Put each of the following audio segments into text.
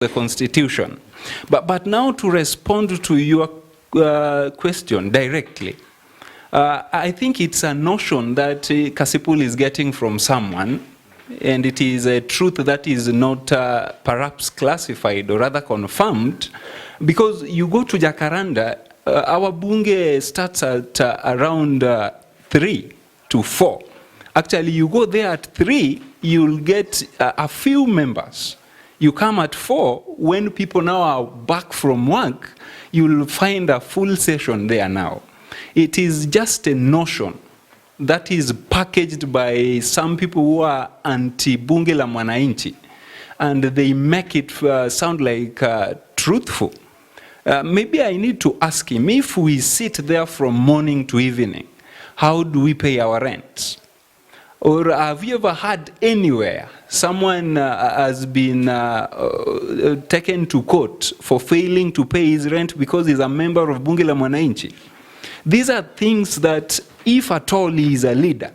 the Constitution. But now to respond to your question directly, I think it's a notion that Kasipul is getting from someone, and it is a truth that is not perhaps classified or rather confirmed, because you go to Jacaranda, our bunge starts at around 3 to 4. Actually, you go there at 3, you'll get a few members. You come at 4, when people now are back from work, you'll find a full session there now. It is just a notion that is packaged by some people who are anti-bunge la mwananchi, and they make it sound like truthful. Maybe I need to ask him, if we sit there from morning to evening, how do we pay our rent? Or have you ever heard anywhere someone has been taken to court for failing to pay his rent because he's a member of Bunge la Mwananchi? These are things that, if at all he is a leader,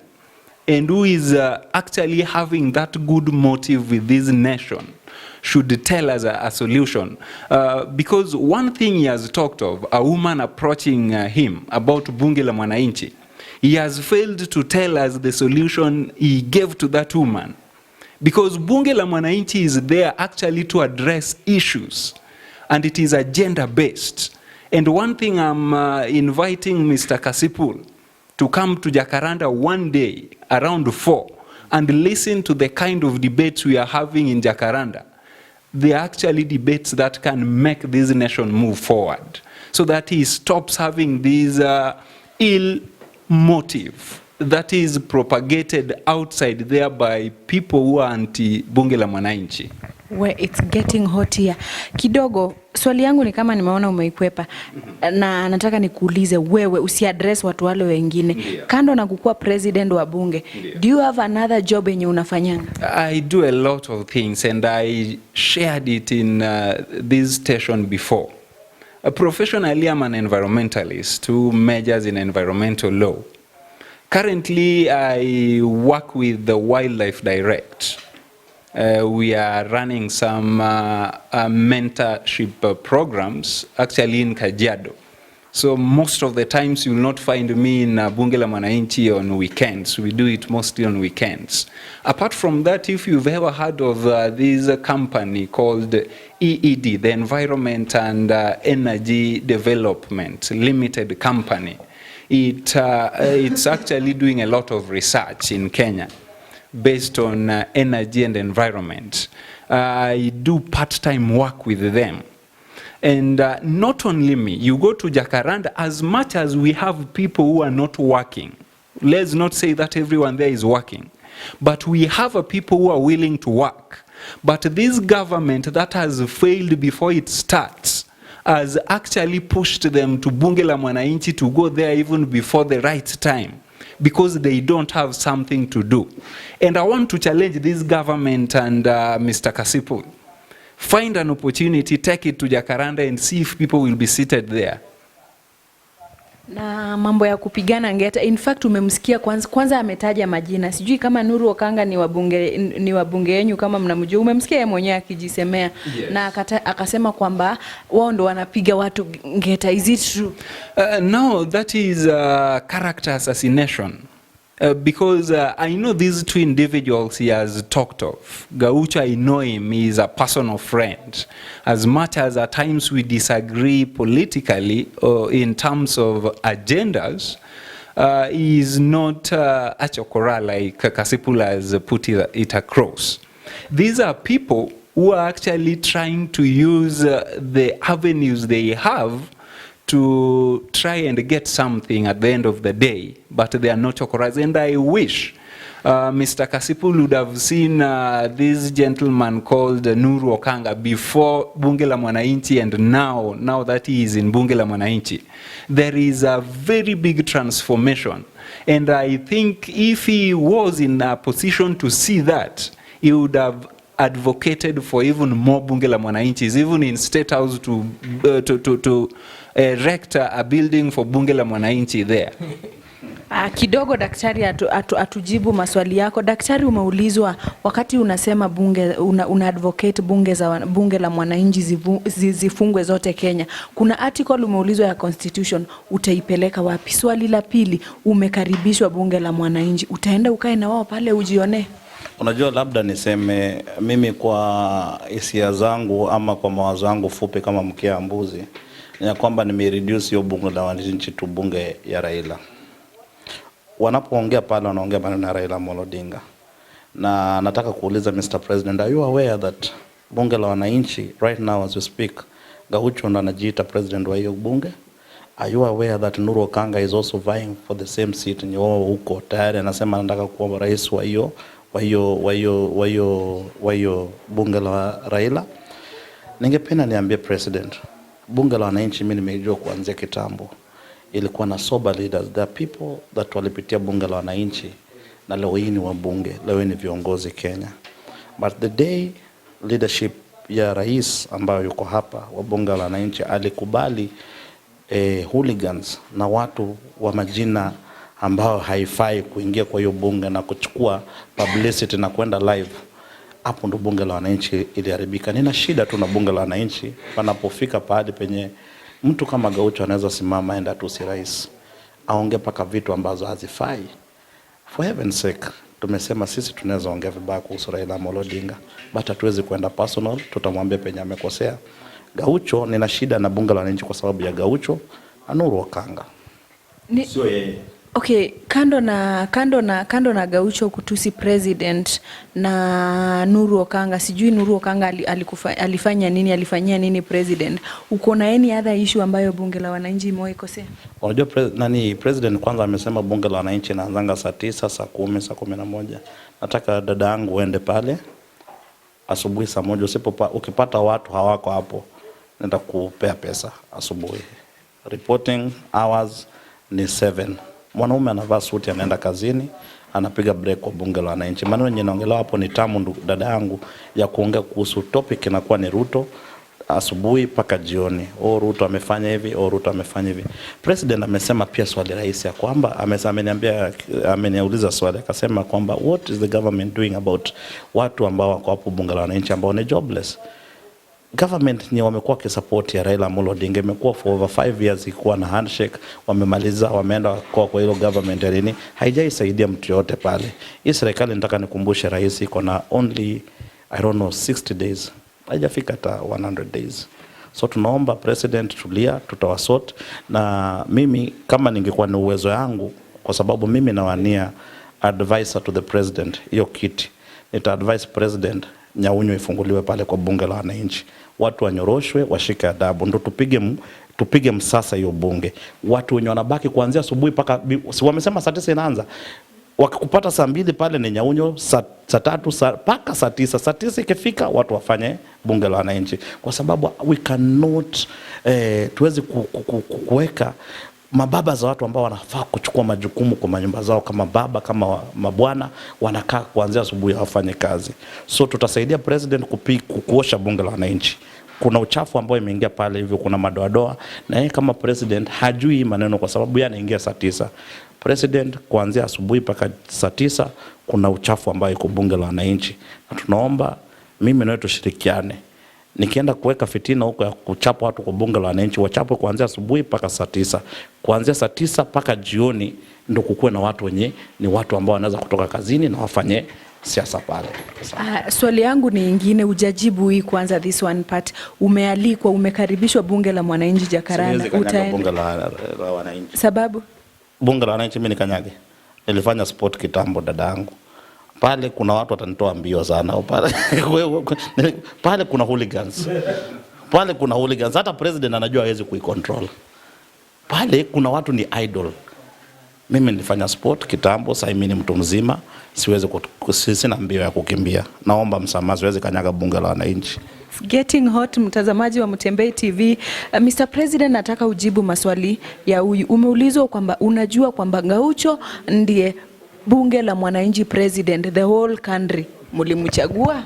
and who is actually having that good motive with this nation, should tell us a solution. Because one thing he has talked of, a woman approaching him about Bunge la Mwananchi, he has failed to tell us the solution he gave to that woman. Because Bunge la Mwananchi is there actually to address issues, and it is agenda-based. And one thing I'm inviting Mr. Kasipul to come to Jacaranda one day around 4 and listen to the kind of debates we are having in Jacaranda. They are actually debates that can make this nation move forward, so that he stops having this ill motive that is propagated outside there by people who are anti-Bunge la Mwananchi. Where it's getting hot here. Kidogo, swali yangu ni kama nimeona umeikwepa, na nataka nikuulize wewe usiaddress watu wale wengine. Kando na kukua president wa bunge, do you have another job yenye unafanyanga? I do a lot of things, and I shared it in this station before. Professionally, I'm an environmentalist who majors in environmental law. Currently, I work with the Wildlife Direct. We are running some mentorship programs actually in Kajiado. So most of the times you will not find me in Bunge la Mwananchi on weekends. We do it mostly on weekends. Apart from that, if you've ever heard of this company called EED, the Environment and Energy Development Limited Company, it's actually doing a lot of research in Kenya based on energy and environment. I do part-time work with them. And not only me, you go to Jacaranda, as much as we have people who are not working, let's not say that everyone there is working, but we have people who are willing to work. But this government that has failed before it starts has actually pushed them to Bunge la Mwananchi to go there even before the right time, because they don't have something to do. And I want to challenge this government and Mr. Kasipul. Find an opportunity, take it to Jacaranda and see if people will be seated there. Na mambo ya kupigana ngeta, in fact umemsikia kwanza ametaja majina. Sijui kama Nuru Okanga ni wabunge yenu kama mnamjua. Umemsikia yeye mwenyewe akijisemea. Yes. Na akasema kwamba wao ndo wanapiga watu ngeta. Is it true? No, that is character assassination. Because I know these two individuals he has talked of. Gaucho, I know him, he is a personal friend. As much as at times we disagree politically or in terms of agendas, he is not a chokora like Kasipul has put it across. These are people who are actually trying to use the avenues they have to try and get something at the end of the day, but they are not chokoras. And I wish Mr. Kasipul would have seen this gentleman called Nuru Okanga before Bunge la Mwananchi, and now that he is in Bunge la Mwananchi. There is a very big transformation. And I think if he was in a position to see that, he would have advocated for even more Bunge la Mwananchis, even in State House to erect a building for Bunge la Mwananchi there. Kidogo daktari atujibu maswali yako. Daktari, umeulizwa wakati unasema una advocate bunge la mwananchi zifungwe zote Kenya. Kuna article umeulizwa ya constitution, utaipeleka wapi? Swali la pili, umekaribishwa bunge la mwananchi, utaenda ukae na wao pale ujione? Unajua, labda niseme mimi kwa hisia zangu ama kwa mawazo yangu fupi kama mkia mbuzi, ni kwamba nimereduce hiyo bunge la wananchi tu bunge ya Raila. Wanapoongea pale wanaongea maneno ya Raila Odinga. Na nataka kuuliza Mr. President, are you aware that bunge la wananchi right now as we speak, Gaucho ndo anajiita president wa hiyo bunge? Are you aware that Nuru Okanga is also vying for the same seat ni wao huko tayari anasema anataka kuwa rais wa hiyo bunge la Raila? Ningependa niambie president, bunge la wananchi mimi nimejua kuanzia kitambo ilikuwa na sober leaders. There are people that walipitia bunge la wananchi na leo hii ni wabunge, leo ni viongozi Kenya. But the day leadership ya rais ambayo yuko hapa wa bunge la wananchi alikubali hooligans na watu wa majina ambao haifai kuingia kwa hiyo bunge na kuchukua publicity na kwenda live, hapo ndo bunge la wananchi iliharibika. Nina shida tu na bunge la wananchi panapofika pahali penye mtu kama Gaucho anaweza simama aenda tu si rais aongee paka vitu ambazo hazifai. For heaven's sake, tumesema sisi tunaweza ongea vibaya kuhusu Raila Odinga, but hatuwezi kwenda personal, tutamwambia penye amekosea. Gaucho, nina shida na bunge la wananchi kwa sababu ya Gaucho na Nuru Okanga. Sio yeye. Okay, kando na Gaucho kutusi president na Nuru Okanga, sijui Nuru Okanga alifanya nini, alifanyia nini president? Uko na any other issue ambayo bunge la wananchi imewaikosea? Unajua president kwanza amesema bunge la wananchi inaanzanga saa 9, saa 10, saa 11. Nataka dada yangu uende pale asubuhi saa 1. Ukipata watu hawako hapo, nenda kupea pesa asubuhi. Reporting hours ni 7. Mwanaume anavaa suti anaenda kazini, anapiga break kwa bunge la wananchi. Maneno yenye naongelea hapo ni tamu dada yangu ya kuongea kuhusu topic inakuwa ni RUTO asubuhi paka jioni. RUTO amefanya hivi, RUTO amefanya hivi. President amesema pia swali rais ya kwamba ameniuliza swali akasema kwamba what is the government doing about watu ambao wako hapo bunge la wananchi ambao ni jobless? Government ni wamekuwa kisupport ya Raila Odinga, imekuwa for over 5 years ikuwa na handshake, wamemaliza wameenda kwa hilo government ya nini, haijaisaidia mtu yote pale. Hii serikali nataka nikumbushe rais iko na only 60 days, haijafika hata 100 days. So tunaomba president tulia, tutawasort. Na mimi kama ningekuwa na uwezo yangu, kwa sababu mimi nawania advisor to the president, hiyo kiti nita advise president Nyaunyo ifunguliwe pale kwa bunge la wananchi, watu wanyoroshwe, washike adabu, ndo tupige msasa hiyo bunge. Watu wenye wanabaki kuanzia asubuhi paka wamesema saa 9 inaanza, wakikupata saa 2 pale ni Nyaunyo, saa 3 paka saa 9. Saa 9 ikifika watu wafanye bunge la wananchi, kwa sababu we cannot tuwezi kuweka mababa za watu ambao wanafaa kuchukua majukumu kwa manyumba zao kama baba kama mabwana wanakaa kuanzia asubuhi wafanye kazi. So tutasaidia president kuosha bunge la wananchi. Kuna uchafu ambao imeingia pale hivyo, kuna madoadoa, na yeye kama president hajui maneno kwa sababu yeye anaingia saa 9. President kuanzia asubuhi mpaka saa 9 kuna uchafu ambao iko bunge la wananchi, na tunaomba mimi na tushirikiane. Nikienda kuweka fitina huko ya kuchapa watu kwa bunge la wananchi, wachapwe kuanzia asubuhi mpaka saa 9. Kuanzia saa 9 mpaka jioni ndio kukuwe na watu wenye ni watu ambao wanaweza kutoka kazini na wafanye siasa pale. Swali yangu ni nyingine, hujajibu hii kwanza, this one part. Umealikwa, umekaribishwa bunge la mwananchi Jakaranda, utaenda bunge la wananchi? Sababu bunge la wananchi mimi nikanyage. Nilifanya sport kitambo dadangu. Pale kuna watu watanitoa mbio sana pale kuna hooligans. Pale kuna hooligans, hata president anajua hawezi kuicontrol. Pale kuna watu ni idol. Mimi nilifanya sport kitambo, sasa mimi ni mtu mzima, sina mbio ya kukimbia. Naomba msamaha, siwezi kanyaga bunge la wananchi. Getting hot, mtazamaji wa Mutembei TV. Mr. President, nataka ujibu maswali ya huyu. Umeulizwa kwamba unajua kwamba Gaucho ndiye bunge la mwananchi president, the whole country. Mulimchagua?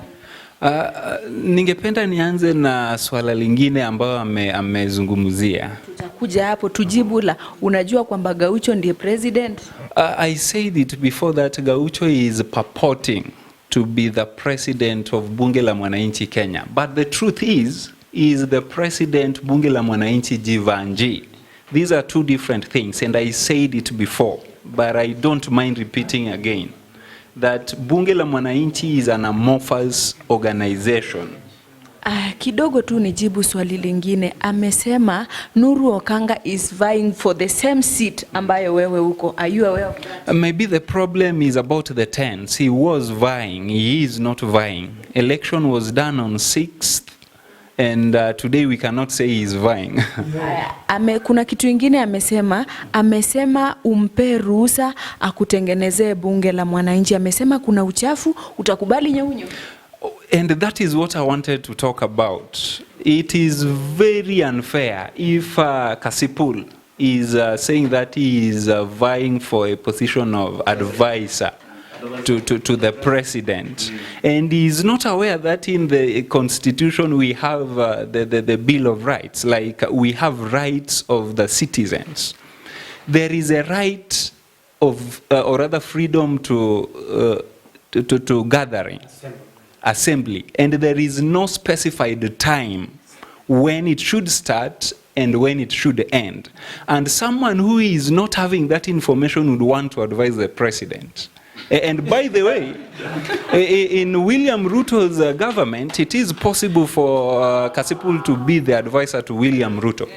Ningependa nianze na swala lingine ambayo amezungumzia. Tutakuja hapo tujibu la unajua kwamba Gaucho ndiye president? I said it before that Gaucho is purporting to be the president of Bunge la Mwananchi Kenya. But the truth is the president Bunge la Mwananchi Jivanji. These are two different things, and I said it before, but I don't mind repeating again. That Bunge la Mwananchi is an amorphous organization. Kidogo tu nijibu swali lingine. Amesema Nuru Okanga is vying for the same seat ambayo wewe uko. Are you aware of that? Maybe the problem is about the tense. He was vying. He is not vying. Election was done on 6th. And today we cannot say he is vying. Kuna kitu ingine amesema umpe ruhusa akutengenezee bunge la mwananchi. Amesema kuna uchafu, utakubali nyeunyo? And that is what I wanted to talk about. It is very unfair if Kasipul is saying that he is vying for a position of advisor to the president. And he is not aware that in the constitution we have the Bill of Rights, like we have rights of the citizens. There is a right of, or rather freedom to gathering, assembly, and there is no specified time when it should start and when it should end. And someone who is not having that information would want to advise the president. And by the way, in William Ruto's government, it is possible for Kasipul to be the advisor to William Ruto.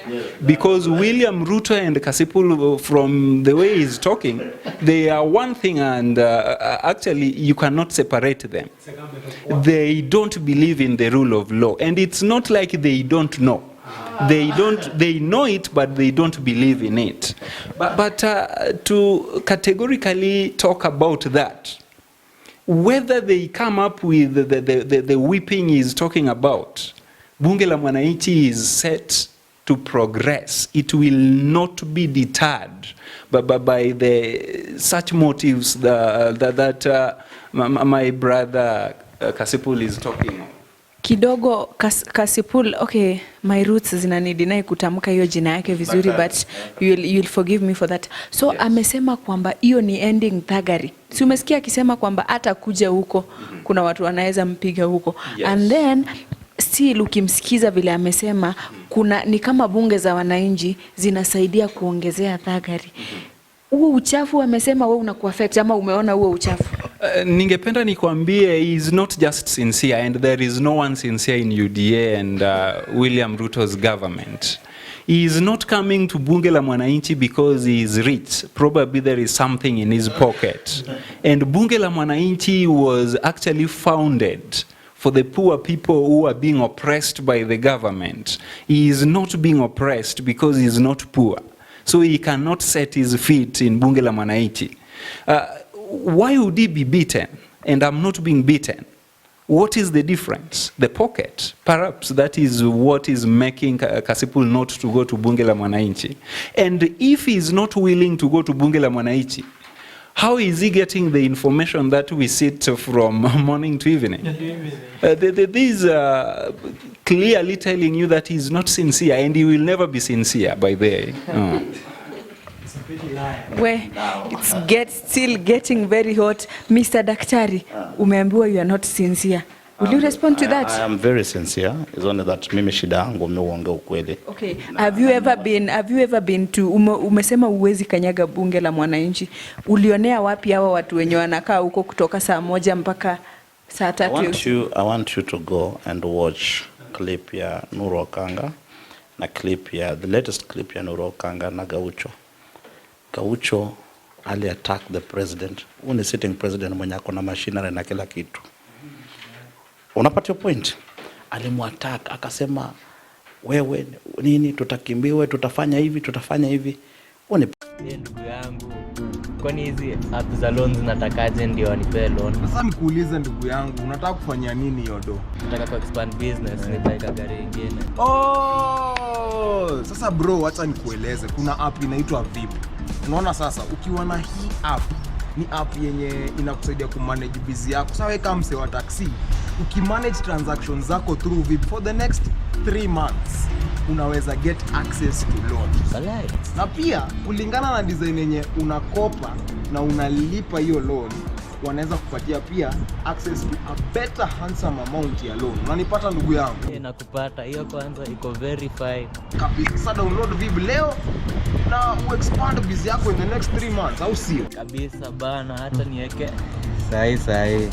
Because William Ruto and Kasipul, from the way he's talking, they are one thing, and actually you cannot separate them. They don't believe in the rule of law. And it's not like they don't know. They know it, but they don't believe in it. But to categorically talk about that, whether they come up with the whipping he's talking about, Bunge la Mwananchi is set to progress. It will not be deterred by such motives that my brother Kasipul is talking of. Kidogo Kasipul, okay, my roots zinanidinai kutamka hiyo jina yake vizuri, but you'll forgive me for that. So yes. Amesema kwamba hiyo ni ending thuggery. Si umesikia akisema kwamba hata kuja huko kuna watu wanaweza mpiga huko. Yes. And then still ukimsikiza vile amesema kuna ni kama bunge za wananchi zinasaidia kuongezea thuggery. Huo uchafu amesema wewe unakuaffect ama umeona huo uchafu? Ningependa nikwambie he is not just sincere, and there is no one sincere in UDA and William Ruto's government. He is not coming to Bunge la Mwananchi because he is rich. Probably there is something in his pocket. And Bunge la Mwananchi was actually founded for the poor people who are being oppressed by the government. He is not being oppressed because he is not poor. So he cannot set his feet in Bunge la Mwananchi. Why would he be beaten? And I'm not being beaten. What is the difference? The pocket. Perhaps that is what is making Kasipul not to go to Bunge la Mwananchi. And if he is not willing to go to Bunge la Mwananchi, how is he getting the information that we sit from morning to evening? These are clearly telling you that he is not sincere, and he will never be sincere, by the way. Well, it's still getting very hot. Mr. Daktari, umeambiwa you are not sincere. Will you respond to that? I am very sincere. It's only that mimi shida yangu umeongea ukweli. Okay. Have you ever been to umesema uwezi kanyaga bunge la mwananchi. Ulionea wapi hawa watu wenye wanakaa huko kutoka saa 1 mpaka saa 3? I want you to go and watch clip ya Nuru Okanga na the latest clip ya Nuru Okanga na Gaucho. Gaucho ali attack the president. Uni sitting president mwenye ako na machinery na kila kitu. Unapata your point? Alimuattack akasema wewe nini tutakimbiwe, tutafanya hivi. Ndugu yangu, kwani hizi app za loans natakaje ndio wanipe loan? Sasa nikuulize ndugu yangu, unataka kufanya nini yodo? Nataka ku expand business, nitaka gari nyingine. Sasa bro, acha nikueleze. Kuna app inaitwa VIP. Unaona sasa, ukiwa na hii app, ni app yenye inakusaidia kumanage busy yako. Sasa wewe kama mse wa taxi, ukimanage transactions zako through VIP for the next 3 months unaweza get access to loan. Na pia kulingana na design yenye unakopa na unalipa hiyo loan, wanaweza kupatia pia access to a better handsome amount ya loan. Unanipata ndugu yangu? Nakupata. Hiyo kwanza iko very fine kabisa. Sasa download VIP leo na uexpand biz yako in the next 3 months, au sio? Kabisa bana, hata niweke sahi.